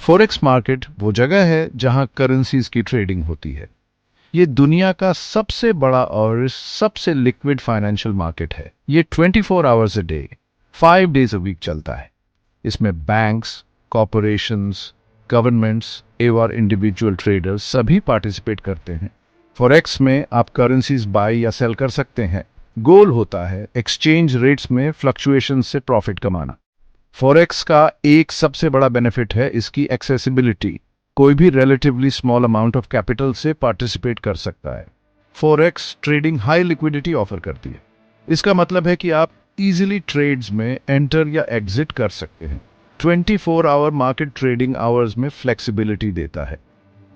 Forex market वो जगह है जहां करेंसीज की ट्रेडिंग होती है। ये दुनिया का सबसे बड़ा और सबसे लिक्विड फाइनेंशियल मार्केट है। ये 24 hours a day 5 days a week चलता है। इसमें बैंक्स, कॉरपोरेशंस, गवर्नमेंट्स और इंडिविजुअल ट्रेडर्स सभी पार्टिसिपेट करते हैं। फॉरेक्स में आप करेंसीज बाय या सेल कर सकते हैं। गोल होता है एक्सचेंज रेट्स में फ्लक्चुएशन से प्रॉफिट कमाना। फॉरेक्स का एक सबसे बड़ा बेनिफिट है इसकी एक्सेसिबिलिटी। कोई भी relatively small amount of capital से पार्टिसिपेट कर सकता है। Forex trading high liquidity offer करती है। इसका मतलब है कि आप इजीली ट्रेड्स में एंटर या एग्जिट कर सकते हैं। 24 आवर मार्केट ट्रेडिंग आवर्स में फ्लेक्सिबिलिटी देता है।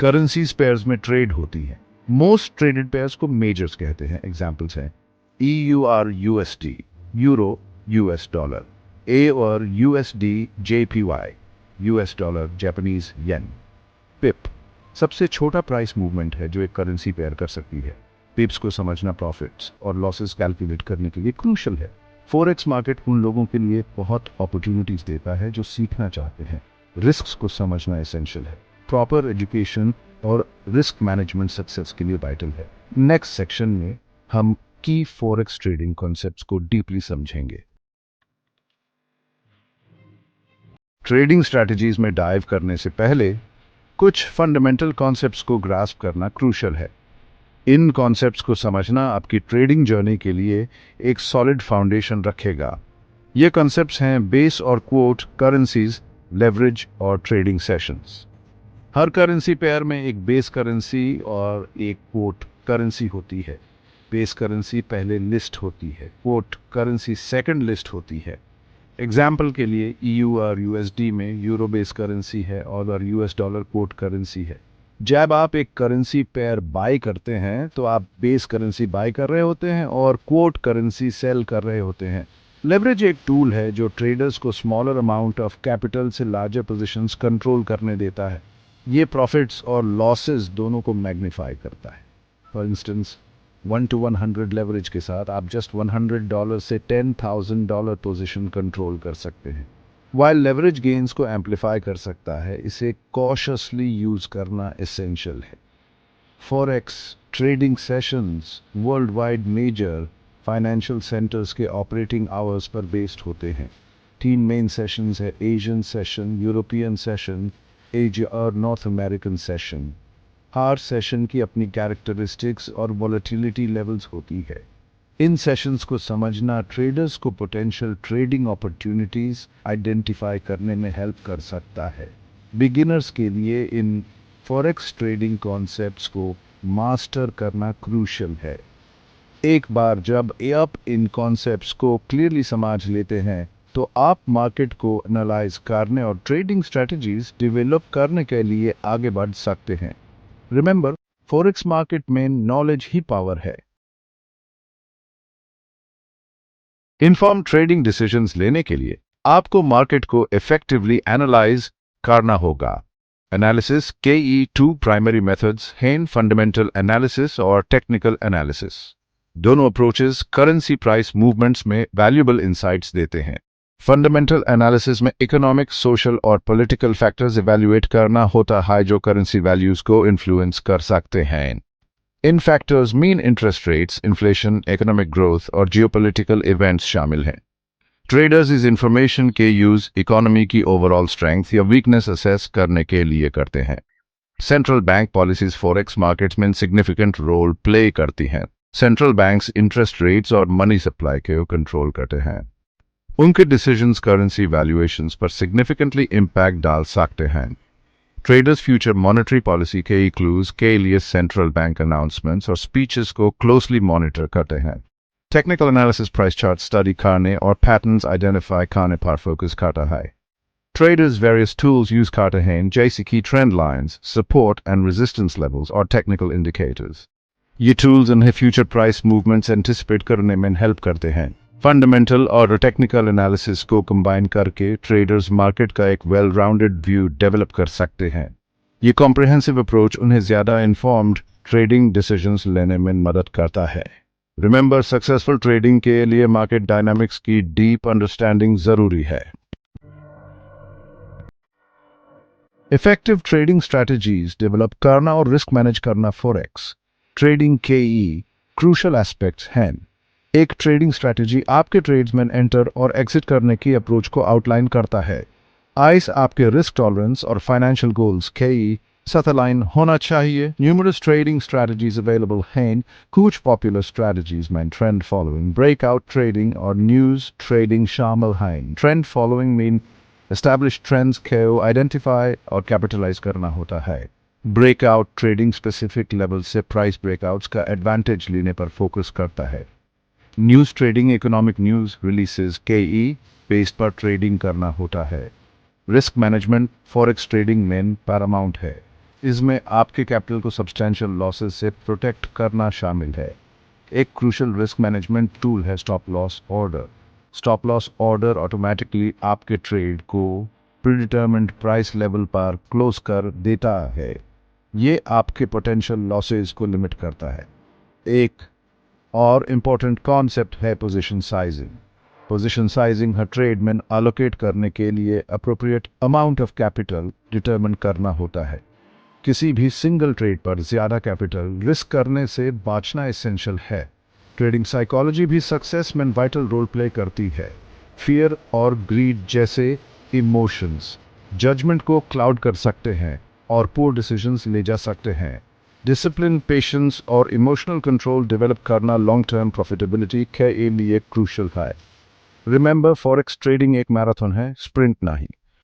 करेंसीज पेयर्स में ट्रेड होती है। मोस्ट ट्रेडेड पेयर्स को मेजर्स कहते हैं। एग्जांपल्स हैं EUR USD, euro US dollar, A और USD JPY, US dollar Japanese yen. Pip सबसे छोटा प्राइस मूवमेंट है जो एक करेंसी पेयर कर सकती है। पिप्स को समझना प्रॉफिट्स और लॉसेस कैलकुलेट करने के लिए क्रूशल है। फॉरेक्स मार्केट उन लोगों के लिए बहुत अपॉर्चुनिटीज देता है जो सीखना चाहते हैं। रिस्क्स को समझना एसेंशियल है। प्रॉपर एजुकेशन और रिस्क मैनेजमेंट सक्सेस के लिए वाइटल है। नेक्स्ट सेक्शन में हम की फॉरेक्स ट्रेडिंग कॉन्सेप्ट्स को डीपली समझेंगे। ट्रेडिंग स्ट्रैटेजीज में डाइव करने से पहले कुछ फंडामेंटल कॉन्सेप्ट्स को ग्रास्प करना क्रूशल है। इन कॉन्सेप्ट्स को समझना आपकी ट्रेडिंग जर्नी के लिए एक सॉलिड फाउंडेशन रखेगा। ये कॉन्सेप्ट्स हैं बेस और क्वोट, करेंसीज, लेवरेज और ट्रेडिंग सेशंस। हर करेंसी पेयर में एक बेस करेंसी और एक क्वोट करेंसी होती है। बेस करेंसी पहले लिस्ट होती है, क्वोट करेंसी सेकंड लिस्ट होती है। एग्जाम्पल के लिए EUR USD में यूरो बेस करेंसी है और US डॉलर क्वोट करेंसी है। जब आप एक करेंसी पेयर बाय करते हैं तो आप बेस करेंसी बाय कर रहे होते हैं और क्वोट करेंसी सेल कर रहे होते हैं। लेवरेज एक टूल है जो ट्रेडर्स को स्मॉलर अमाउंट ऑफ कैपिटल से लार्जर पोजीशंस कंट्रोल करने देता है। ये प्रॉफिट्स और लॉसेस दोनों को मैग्नीफाई करता है। फॉर इंस्टेंस 1 to 100 लेवरेज के साथ आप जस्ट $100 से $10,000 पोजीशन कंट्रोल कर सकते हैं। वाइल लेवरेज गेन्स को एम्पलीफाई कर सकता है, इसे कॉशियसली यूज करना एसेंशियल है। Forex trading sessions world wide major financial centres के ऑपरेटिंग आवर्स पर बेस्ड होते हैं। 3 मेन सेशंस है, Asian session, European session, Asia और नॉर्थ अमेरिकन सेशन। हर सेशन की अपनी कैरेक्टरिस्टिक्स और वॉलेटिलिटी लेवल्स होती है। इन सेशंस को समझना ट्रेडर्स को पोटेंशियल ट्रेडिंग अपॉर्चुनिटीज आइडेंटिफाई करने में हेल्प कर सकता है। बिगिनर्स के लिए इन फॉरेक्स ट्रेडिंग कॉन्सेप्ट्स को मास्टर करना क्रूशियल है। एक बार जब आप इन कॉन्सेप्ट्स को क्लियरली समझ लेते हैं तो आप मार्केट को एनालाइज करने और ट्रेडिंग स्ट्रेटजीज डेवलप करने के लिए आगे बढ़ सकते हैं। रिमेंबर, फॉरेक्स मार्केट में नॉलेज ही पावर है। इन्फॉर्म ट्रेडिंग डिसीजंस लेने के लिए आपको मार्केट को इफेक्टिवली एनालाइज करना होगा। एनालिसिस के 2 प्राइमरी मेथड्स हैं, फंडामेंटल एनालिसिस और टेक्निकल एनालिसिस। दोनों अप्रोचेस करेंसी प्राइस मूवमेंट्स में वैल्यूएबल इंसाइट्स देते हैं। फंडामेंटल एनालिसिस में इकोनॉमिक, सोशल और पॉलिटिकल फैक्टर्स इवैल्यूएट करना होता है जो करेंसी वैल्यूज को इन्फ्लुएंस कर सकते हैं। इन फैक्टर्स मीन interest rates, inflation, economic growth और जियोपॉलिटिकल इवेंट्स शामिल हैं। ट्रेडर्स इस इंफॉर्मेशन के यूज इकोनॉमी की ओवरऑल स्ट्रेंथ या वीकनेस असेस करने के लिए करते हैं। Central bank policies forex markets में सिग्निफिकेंट रोल प्ले करती हैं। सेंट्रल बैंक्स इंटरेस्ट रेट्स और मनी सप्लाई को कंट्रोल करते हैं। उनके डिसीजंस करेंसी वैल्यूएशंस पर सिग्निफिकेंटली इम्पैक्ट डाल सकते हैं। ट्रेडर्स फ्यूचर मॉनेटरी पॉलिसी के क्लूज के लिए सेंट्रल बैंक अनाउंसमेंट्स और स्पीचेस को क्लोजली मॉनिटर करते हैं। Technical analysis price chart study करने और पैटर्न्स आइडेंटिफाई करने पर फोकस करता है। ट्रेडर्स वेरियस टूल्स यूज करते हैं जैसे कि trend lines, support and resistance levels और टेक्निकल इंडिकेटर्स। ये टूल्स उन्हें फ्यूचर प्राइस मूवमेंट्स एंटिसिपेट करने में हेल्प करते हैं। फंडामेंटल और टेक्निकल एनालिसिस को कंबाइन करके ट्रेडर्स मार्केट का एक वेल राउंडेड व्यू डेवलप कर सकते हैं। ये कॉम्प्रिहेंसिव अप्रोच उन्हें ज़्यादा इन्फॉर्म्ड ट्रेडिंग डिसीजंस लेने में मदद करता है। रिमेंबर, सक्सेसफुल ट्रेडिंग के लिए मार्केट डायनामिक्स की डीप अंडरस्टैंडिंग ज़रूरी है। इफेक्टिव ट्रेडिंग स्ट्रैटेजीज डेवलप करना और रिस्क मैनेज करना फॉरेक्स ट्रेडिंग के क्रूशल एस्पेक्ट्स हैं। एक ट्रेडिंग स्ट्रैटेजी आपके ट्रेड्स में एंटर और एग्जिट करने की अप्रोच को आउटलाइन करता है। आइस आपके रिस्क टॉलरेंस और फाइनेंशियल गोल्स के साथ अलाइन होना चाहिए। न्यूमरस ट्रेडिंग स्ट्रैटेजीज अवेलेबल हैं। कुछ पॉपुलर स्ट्रैटेजीज में ट्रेंड फॉलोइंग, ब्रेकआउट ट्रेडिंग और न्यूज ट्रेडिंग शामिल हैं। Trend following mean establish trends को आइडेंटिफाई और कैपिटलाइज करना होता है। ब्रेकआउट ट्रेडिंग स्पेसिफिक लेवल से प्राइस ब्रेकआउट्स का एडवांटेज लेने पर फोकस करता है। News trading economic news releases के बेस पर ट्रेडिंग करना होता है। रिस्क मैनेजमेंट फॉरेक्स ट्रेडिंग में पैरामाउंट है। इसमें आपके कैपिटल को सब्सटैंशियल लॉसेस से प्रोटेक्ट करना शामिल है। एक क्रूशल रिस्क मैनेजमेंट टूल है stop loss order. Stop loss order automatically आपके ट्रेड को प्रीडिटरमिन्ड प्राइस लेवल पर क्लोज कर देता है। ये आपके पोटेंशियल लॉसेस को लिमिट करता है। एक और इम्पोर्टेंट कॉन्सेप्ट है पोजीशन साइजिंग। पोजीशन साइजिंग हर ट्रेड में अलोकेट करने के लिए appropriate amount of capital determine करना होता है। किसी भी सिंगल ट्रेड पर ज़्यादा कैपिटल रिस्क करने से बचना एसेंशियल है। ट्रेडिंग साइकोलॉजी भी सक्सेस में वाइटल रोल प्ले करती है। फियर और ग्रीड जैसे इमोशंस जजमेंट को क्लाउड कर सकते हैं और पुअर डिसीजंस ले जा सकते हैं। डिसिप्लिन, पेशेंस और इमोशनल कंट्रोल डेवलप करना लॉन्ग टर्म प्रॉफिटेबिलिटी के लिए क्रूशल है। रिमेंबर, फॉरेक्स ट्रेडिंग एक मैराथन है, स्प्रिंट नहीं।